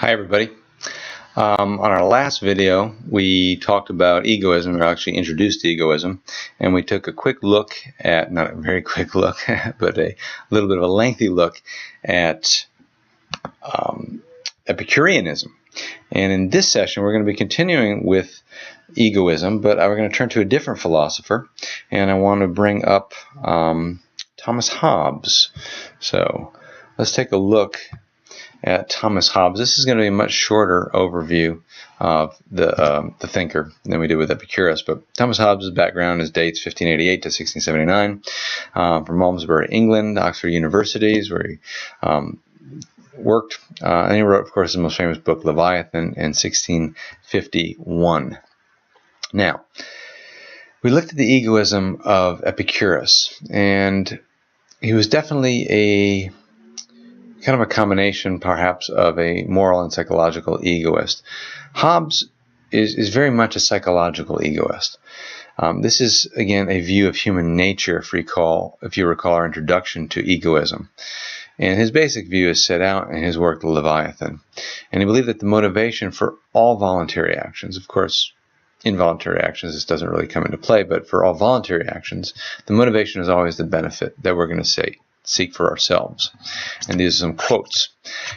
Hi everybody. On our last video we talked about egoism, or actually introduced egoism, and we took a quick look at, not a very quick look, but a little bit of a lengthy look at Epicureanism. And in this session we're going to be continuing with egoism, but we're going to turn to a different philosopher, and I want to bring up Thomas Hobbes. So let's take a look at Thomas Hobbes. This is going to be a much shorter overview of the thinker than we did with Epicurus. But Thomas Hobbes' background is dates 1588 to 1679, from Malmesbury, England, Oxford Universities, where he worked. And he wrote, of course, his most famous book, Leviathan, in 1651. Now, we looked at the egoism of Epicurus, and he was definitely a kind of a combination, perhaps, of a moral and psychological egoist. Hobbes is very much a psychological egoist. This is, again, a view of human nature, if you recall our introduction to egoism. And his basic view is set out in his work, The Leviathan. And he believed that the motivation for all voluntary actions, of course, involuntary actions, this doesn't really come into play, but for all voluntary actions, the motivation is always the benefit that we're going to seek for ourselves. And these are some quotes.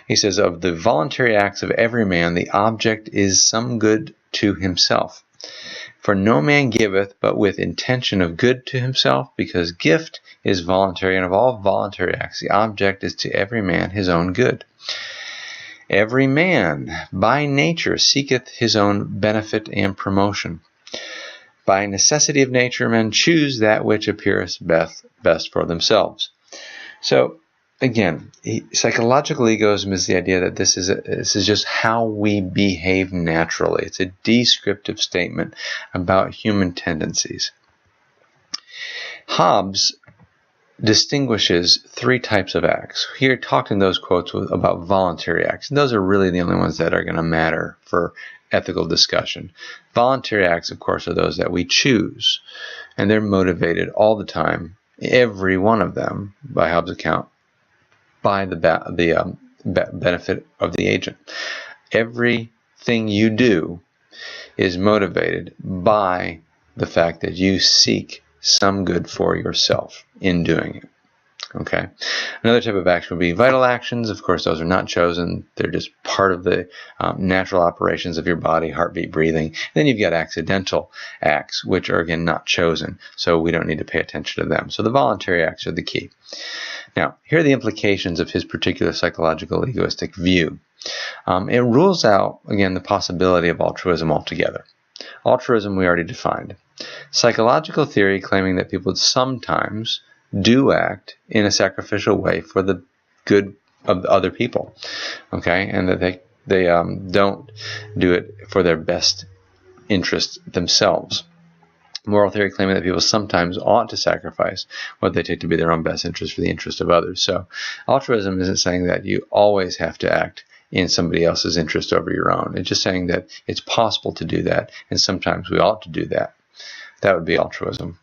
He says, "Of the voluntary acts of every man, the object is some good to himself. For no man giveth but with intention of good to himself, because gift is voluntary, and of all voluntary acts, the object is to every man his own good. Every man by nature seeketh his own benefit and promotion. By necessity of nature, men choose that which appeareth best for themselves." So, again, psychological egoism is the idea that this is just how we behave naturally. It's a descriptive statement about human tendencies. Hobbes distinguishes three types of acts. Here, talked in those quotes about voluntary acts. And those are really the only ones that are going to matter for ethical discussion. Voluntary acts, of course, are those that we choose, and they're motivated all the time, every one of them, by Hobbes' account, by the benefit of the agent. Everything you do is motivated by the fact that you seek some good for yourself in doing it. Okay. Another type of action would be vital actions. Of course, those are not chosen. They're just part of the natural operations of your body, heartbeat, breathing. Then you've got accidental acts, which are, again, not chosen, so we don't need to pay attention to them. So the voluntary acts are the key. Now, here are the implications of his particular psychological egoistic view. It rules out, again, the possibility of altruism altogether. Altruism we already defined. Psychological theory claiming that people sometimes do act in a sacrificial way for the good of other people, okay, and that they don't do it for their best interest themselves. Moral theory claiming that people sometimes ought to sacrifice what they take to be their own best interest for the interest of others. So altruism isn't saying that you always have to act in somebody else's interest over your own. It's just saying that it's possible to do that, and sometimes we ought to do that. That would be altruism.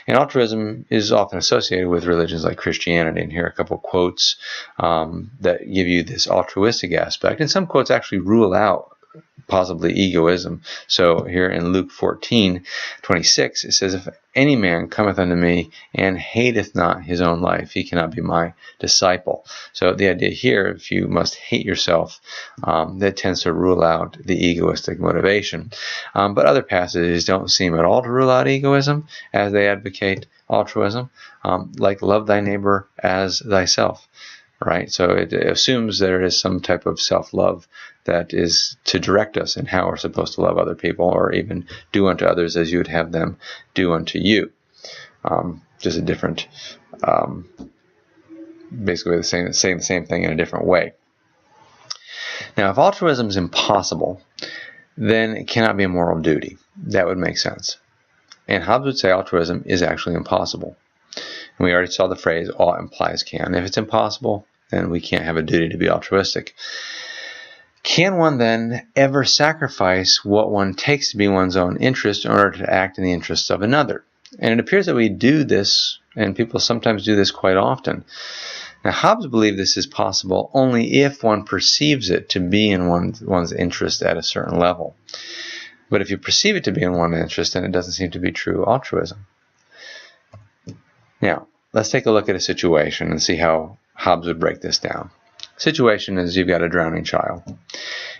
And altruism is often associated with religions like Christianity. And here are a couple quotes that give you this altruistic aspect. And some quotes actually rule out possibly egoism. So here in Luke 14:26, it says, "If any man cometh unto me and hateth not his own life, he cannot be my disciple." So the idea here, if you must hate yourself, that tends to rule out the egoistic motivation. But other passages don't seem at all to rule out egoism as they advocate altruism, like love thy neighbor as thyself. Right? So it assumes there is some type of self-love that is to direct us in how we're supposed to love other people, or even do unto others as you would have them do unto you. Just a different, basically saying the same thing in a different way. Now, if altruism is impossible, then it cannot be a moral duty. That would make sense. And Hobbes would say altruism is actually impossible. And we already saw the phrase, ought implies can. If it's impossible, then we can't have a duty to be altruistic. Can one then ever sacrifice what one takes to be one's own interest in order to act in the interests of another? And it appears that we do this, and people sometimes do this quite often. Now, Hobbes believed this is possible only if one perceives it to be in one's interest at a certain level. But if you perceive it to be in one's interest, then it doesn't seem to be true altruism. Now, let's take a look at a situation and see how Hobbes would break this down. Situation is you've got a drowning child,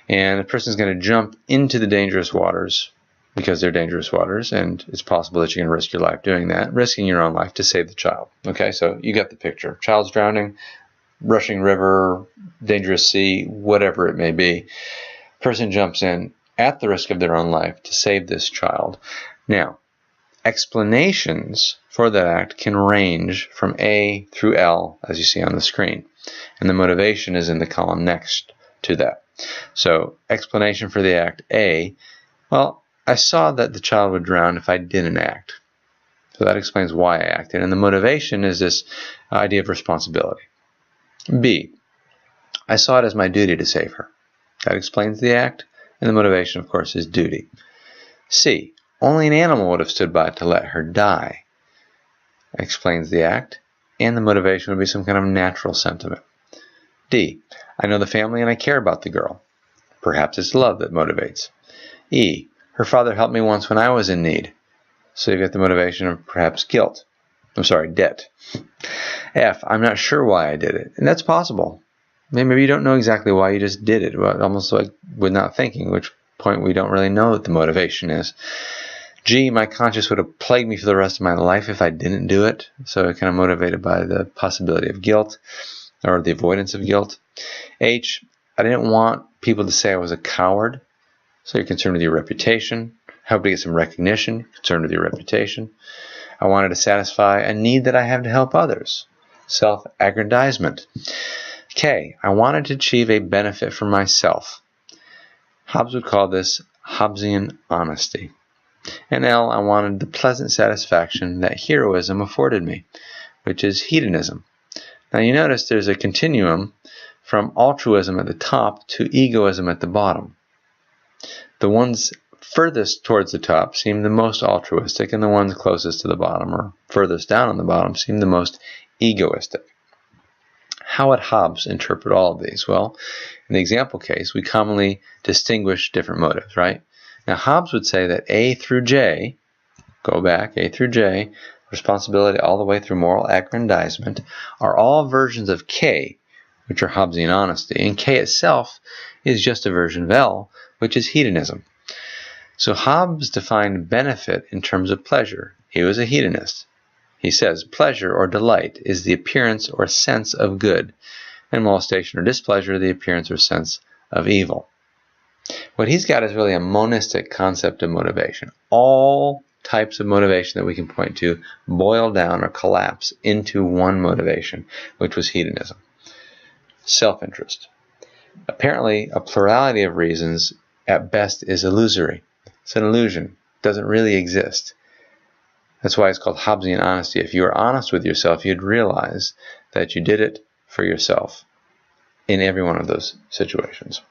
and a person's going to jump into the dangerous waters because they're dangerous waters, and it's possible that you can risk your life doing that, risking your own life to save the child. Okay, so you got the picture. Child's drowning, rushing river, dangerous sea, whatever it may be. Person jumps in at the risk of their own life to save this child. Now, explanations for that act can range from A through L, as you see on the screen. And the motivation is in the column next to that. So, explanation for the act A, well, I saw that the child would drown if I didn't act. So that explains why I acted. And the motivation is this idea of responsibility. B, I saw it as my duty to save her. That explains the act. And the motivation, of course, is duty. C, only an animal would have stood by to let her die. Explains the act. And the motivation would be some kind of natural sentiment. D, I know the family and I care about the girl. Perhaps it's love that motivates. E, her father helped me once when I was in need. So you get the motivation of perhaps guilt. Debt. F, I'm not sure why I did it. And that's possible. Maybe you don't know exactly why you just did it. Well, almost like with not thinking, which point we don't really know what the motivation is. G, my conscience would have plagued me for the rest of my life if I didn't do it. So kind of motivated by the possibility of guilt or the avoidance of guilt. H, I didn't want people to say I was a coward. So you're concerned with your reputation. Hope to get some recognition. Concerned with your reputation. I wanted to satisfy a need that I have to help others. Self-aggrandizement. K, I wanted to achieve a benefit for myself. Hobbes would call this Hobbesian honesty. And L, I wanted the pleasant satisfaction that heroism afforded me, which is hedonism. Now you notice there's a continuum from altruism at the top to egoism at the bottom. The ones furthest towards the top seem the most altruistic, and the ones closest to the bottom or furthest down on the bottom seem the most egoistic. How would Hobbes interpret all of these? Well, in the example case, we commonly distinguish different motives, right? Now, Hobbes would say that A through J, go back, A through J, responsibility all the way through moral aggrandizement, are all versions of K, which are Hobbesian honesty, and K itself is just a version of L, which is hedonism. So Hobbes defined benefit in terms of pleasure. He was a hedonist. He says, pleasure or delight is the appearance or sense of good, and molestation or displeasure the appearance or sense of evil. What he's got is really a monistic concept of motivation. All types of motivation that we can point to boil down or collapse into one motivation, which was hedonism. Self-interest. Apparently, a plurality of reasons at best is illusory. It's an illusion. It doesn't really exist. That's why it's called Hobbesian honesty. If you were honest with yourself, you'd realize that you did it for yourself in every one of those situations.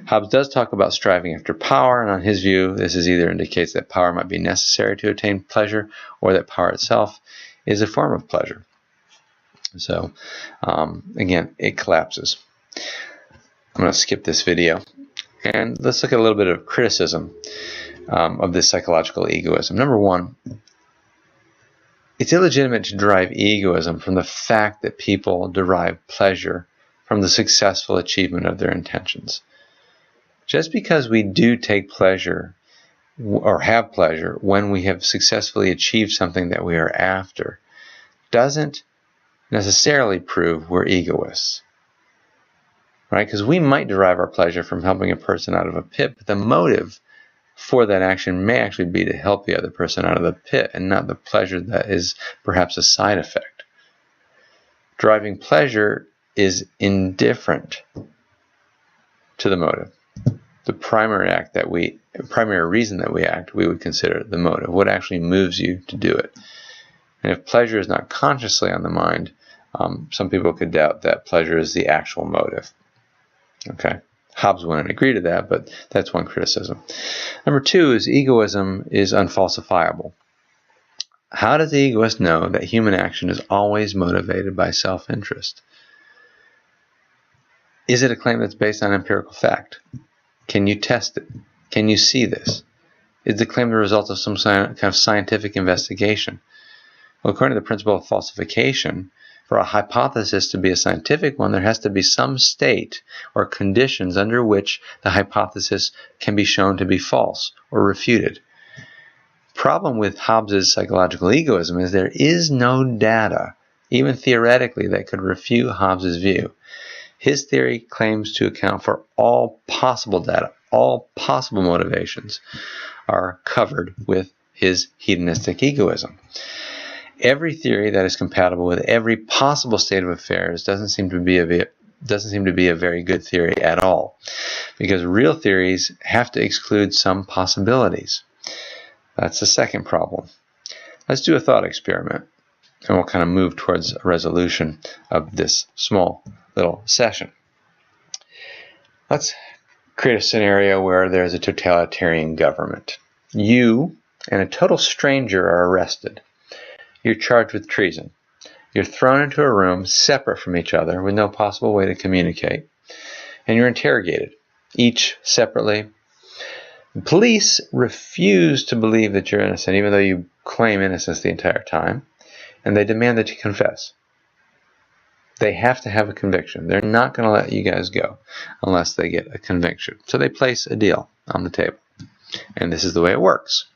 Hobbes does talk about striving after power, and on his view, this is either indicates that power might be necessary to attain pleasure, or that power itself is a form of pleasure. So, again, it collapses. I'm going to skip this video, and let's look at a little bit of criticism of this psychological egoism. Number one, it's illegitimate to derive egoism from the fact that people derive pleasure from the successful achievement of their intentions. Just because we do take pleasure or have pleasure when we have successfully achieved something that we are after doesn't necessarily prove we're egoists. Right? Because we might derive our pleasure from helping a person out of a pit, but the motive for that action may actually be to help the other person out of the pit and not the pleasure that is perhaps a side effect. Deriving pleasure is indifferent to the motive. The primary reason that we act, we would consider the motive. What actually moves you to do it? And if pleasure is not consciously on the mind, some people could doubt that pleasure is the actual motive. Okay, Hobbes wouldn't agree to that, but that's one criticism. Number two is egoism is unfalsifiable. How does the egoist know that human action is always motivated by self-interest? Is it a claim that's based on empirical fact? Can you test it? Can you see this? Is the claim the result of some kind of scientific investigation? Well, according to the principle of falsification, for a hypothesis to be a scientific one, there has to be some state or conditions under which the hypothesis can be shown to be false or refuted. Problem with Hobbes' psychological egoism is there is no data, even theoretically, that could refute Hobbes' view. His theory claims to account for all possible data, all possible motivations are covered with his hedonistic egoism. Every theory that is compatible with every possible state of affairs doesn't seem to be a very good theory at all, because real theories have to exclude some possibilities. That's the second problem. Let's do a thought experiment, and we'll kind of move towards a resolution of this small little session. Let's create a scenario where there's a totalitarian government. You and a total stranger are arrested. You're charged with treason. You're thrown into a room separate from each other with no possible way to communicate, and you're interrogated, each separately. The police refuse to believe that you're innocent, even though you claim innocence the entire time, and they demand that you confess. They have to have a conviction. They're not going to let you guys go unless they get a conviction. So they place a deal on the table, and this is the way it works.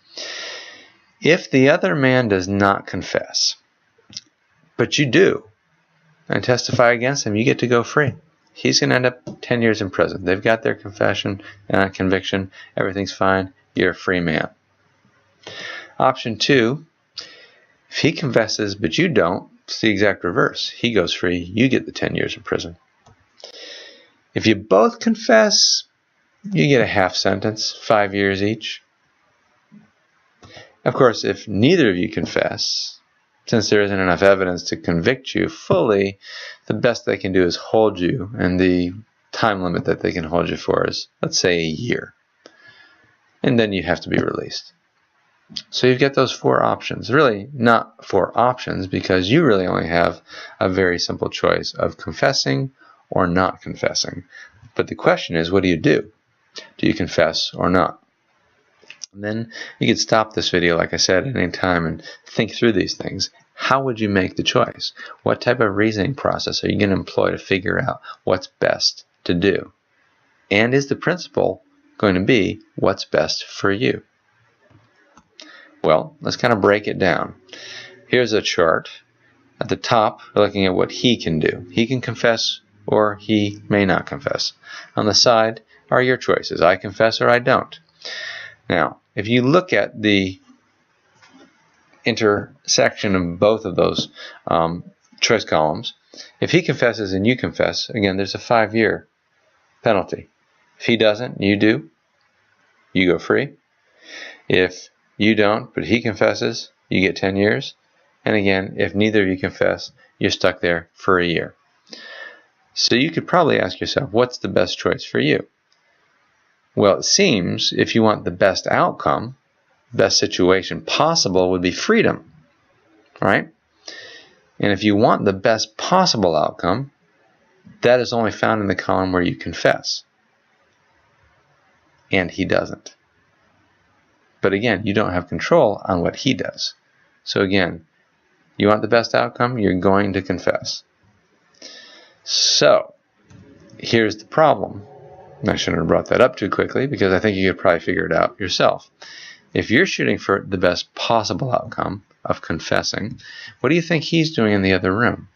If the other man does not confess, but you do, and testify against him, you get to go free. He's going to end up 10 years in prison. They've got their confession and conviction. Everything's fine. You're a free man. Option 2, if he confesses but you don't, it's the exact reverse. He goes free. You get the 10 years in prison. If you both confess, you get a half sentence, 5 years each. Of course, if neither of you confess, since there isn't enough evidence to convict you fully, the best they can do is hold you, and the time limit that they can hold you for is, let's say, a year. And then you have to be released. So you've got those 4 options. Really not 4 options, because you really only have a very simple choice of confessing or not confessing. But the question is, what do you do? Do you confess or not? And then you could stop this video, like I said, at any time and think through these things. How would you make the choice? What type of reasoning process are you going to employ to figure out what's best to do? And is the principle going to be what's best for you? Well, let's kind of break it down. Here's a chart. At the top, we're looking at what he can do. He can confess or he may not confess. On the side are your choices. I confess or I don't. Now, if you look at the intersection of both of those choice columns, if he confesses and you confess, again, there's a 5-year penalty. If he doesn't, you do, you go free. If you don't, but he confesses, you get 10 years. And again, if neither of you confess, you're stuck there for a year. So you could probably ask yourself, what's the best choice for you? Well, it seems if you want the best outcome, best situation possible would be freedom, right? And if you want the best possible outcome, that is only found in the column where you confess. And he doesn't. But again, you don't have control on what he does. So again, you want the best outcome, you're going to confess. So, here's the problem. I shouldn't have brought that up too quickly, because I think you could probably figure it out yourself. If you're shooting for the best possible outcome of confessing, what do you think he's doing in the other room?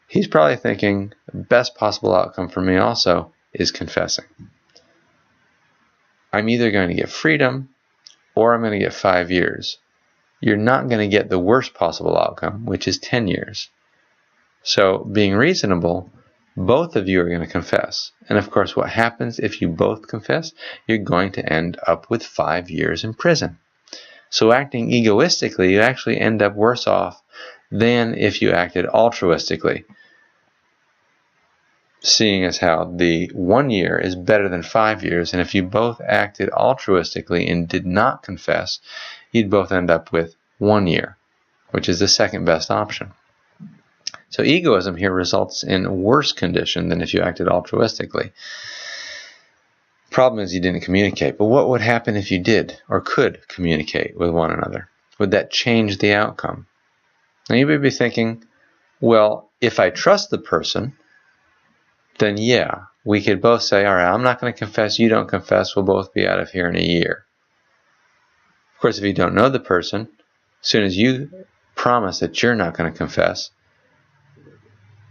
He's probably thinking, the best possible outcome for me also is confessing. I'm either going to get freedom or I'm going to get 5 years. You're not going to get the worst possible outcome, which is 10 years. So, being reasonable, both of you are going to confess. And of course, what happens if you both confess? You're going to end up with 5 years in prison. So acting egoistically, you actually end up worse off than if you acted altruistically. Seeing as how the 1 year is better than 5 years, and if you both acted altruistically and did not confess, you'd both end up with 1 year which is the second best option. So egoism here results in worse condition than if you acted altruistically. Problem is you didn't communicate, but what would happen if you did or could communicate with one another? Would that change the outcome? Now you may be thinking, well, if I trust the person, then yeah, we could both say, all right, I'm not going to confess, you don't confess, we'll both be out of here in a year. Of course, if you don't know the person, as soon as you promise that you're not going to confess,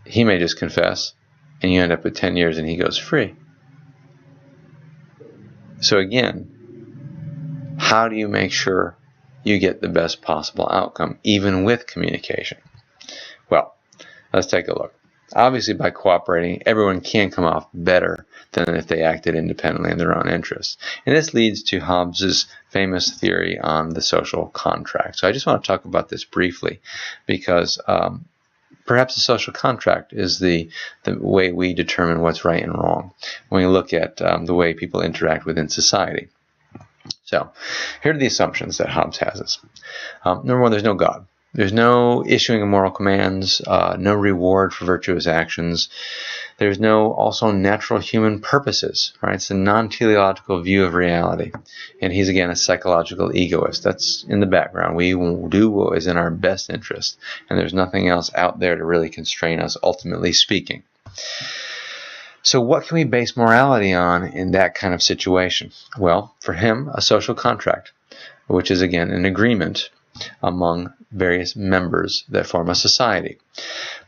he may just confess, and you end up with 10 years and he goes free. So again, how do you make sure you get the best possible outcome, even with communication? Well, let's take a look. Obviously, by cooperating, everyone can come off better than if they acted independently in their own interests. And this leads to Hobbes' famous theory on the social contract. So I just want to talk about this briefly because perhaps the social contract is the way we determine what's right and wrong when we look at the way people interact within society. So here are the assumptions that Hobbes has us. Number one, there's no God. There's no issuing of moral commands, no reward for virtuous actions. There's no also natural human purposes, right? It's a non-teleological view of reality. And he's, again, a psychological egoist. That's in the background. We will do what is in our best interest. And there's nothing else out there to really constrain us, ultimately speaking. So what can we base morality on in that kind of situation? Well, for him, a social contract, which is, again, an agreement among various members that form a society.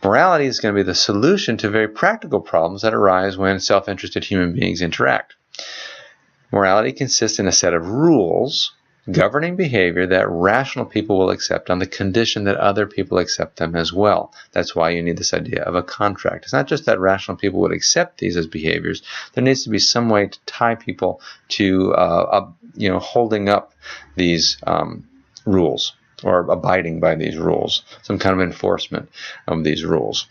Morality is going to be the solution to very practical problems that arise when self-interested human beings interact. Morality consists in a set of rules governing behavior that rational people will accept on the condition that other people accept them as well. That's why you need this idea of a contract. It's not just that rational people would accept these as behaviors. There needs to be some way to tie people to holding up these rules, or abiding by these rules, some kind of enforcement of these rules.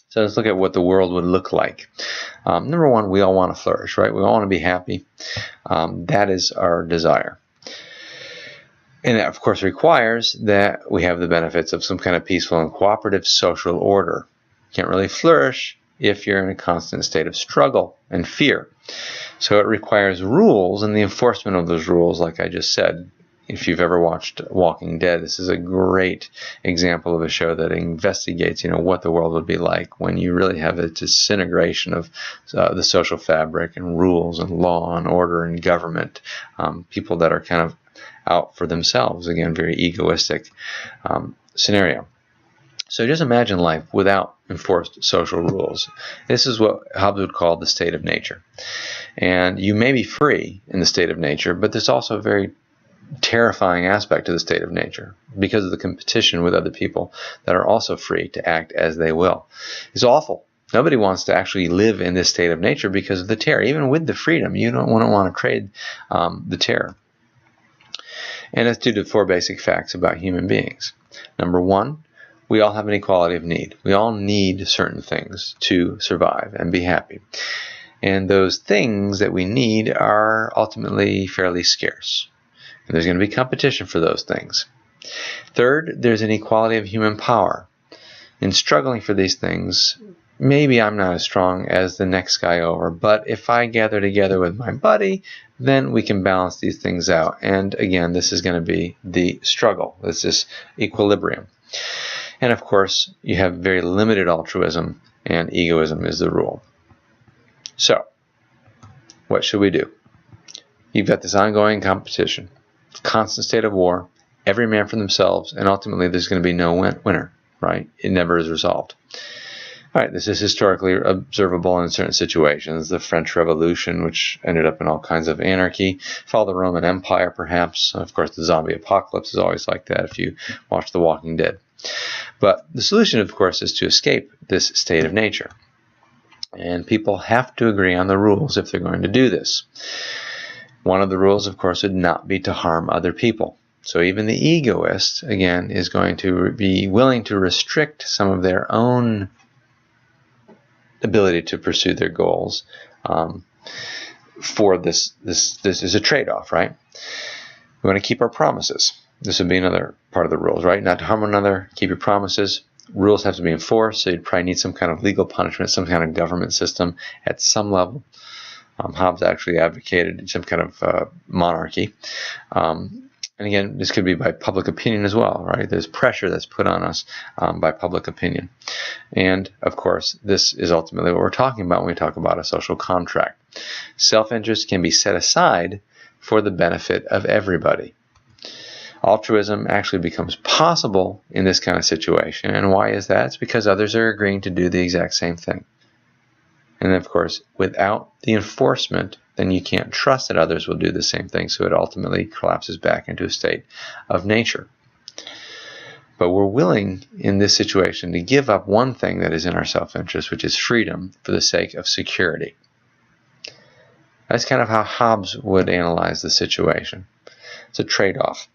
So let's look at what the world would look like. Number one, we all want to flourish, right? We all want to be happy. That is our desire. And that, of course, requires that we have the benefits of some kind of peaceful and cooperative social order. You can't really flourish if you're in a constant state of struggle and fear. So it requires rules, and the enforcement of those rules, like I just said. If you've ever watched Walking Dead, this is a great example of a show that investigates, what the world would be like when you really have a disintegration of the social fabric and rules and law and order and government. People that are kind of out for themselves, again, very egoistic scenario. So just imagine life without enforced social rules. This is what Hobbes would call the state of nature. And you may be free in the state of nature, but there's also a very terrifying aspect to the state of nature because of the competition with other people that are also free to act as they will. It's awful. Nobody wants to actually live in this state of nature because of the terror. Even with the freedom, you don't want to trade the terror. And it's due to four basic facts about human beings. Number one, we all have an equality of need. We all need certain things to survive and be happy. And those things that we need are ultimately fairly scarce. And there's going to be competition for those things. Third, there's an equality of human power. In struggling for these things, maybe I'm not as strong as the next guy over, but if I gather together with my buddy, then we can balance these things out. And again, this is going to be the struggle. It's this equilibrium. And of course, you have very limited altruism, and egoism is the rule. So, what should we do? You've got this ongoing competition. Constant state of war, every man for themselves, and ultimately there's going to be no winner, right? It never is resolved. All right, this is historically observable in certain situations. The French Revolution, which ended up in all kinds of anarchy, fall of the Roman Empire, perhaps. Of course, the zombie apocalypse is always like that if you watch The Walking Dead. But the solution, of course, is to escape this state of nature. And people have to agree on the rules if they're going to do this. One of the rules, of course, would not be to harm other people. So even the egoist, again, is going to be willing to restrict some of their own ability to pursue their goals for this is a trade-off, right? We want to keep our promises. this would be another part of the rules, right? Not to harm one another, keep your promises. Rules have to be enforced, so you'd probably need some kind of legal punishment, some kind of government system at some level. Hobbes actually advocated some kind of monarchy. And again, this could be by public opinion as well, right? There's pressure that's put on us by public opinion. And, of course, this is ultimately what we're talking about when we talk about a social contract. Self-interest can be set aside for the benefit of everybody. Altruism actually becomes possible in this kind of situation. And why is that? It's because others are agreeing to do the exact same thing. And of course, without the enforcement, then you can't trust that others will do the same thing. So it ultimately collapses back into a state of nature. But we're willing in this situation to give up one thing that is in our self-interest, which is freedom, for the sake of security. That's kind of how Hobbes would analyze the situation. It's a trade-off.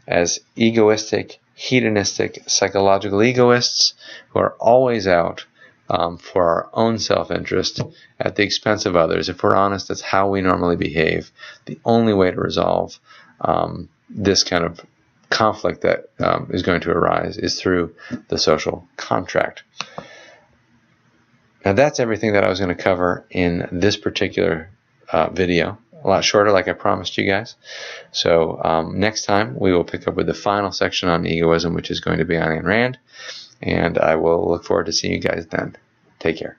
As egoistic, hedonistic, psychological egoists who are always out for our own self-interest at the expense of others. If we're honest, that's how we normally behave. The only way to resolve this kind of conflict that is going to arise is through the social contract. Now that's everything that I was going to cover in this particular video. A lot shorter, like I promised you guys. So next time we will pick up with the final section on egoism, which is going to be on Ayn Rand. And I will look forward to seeing you guys then. Take care.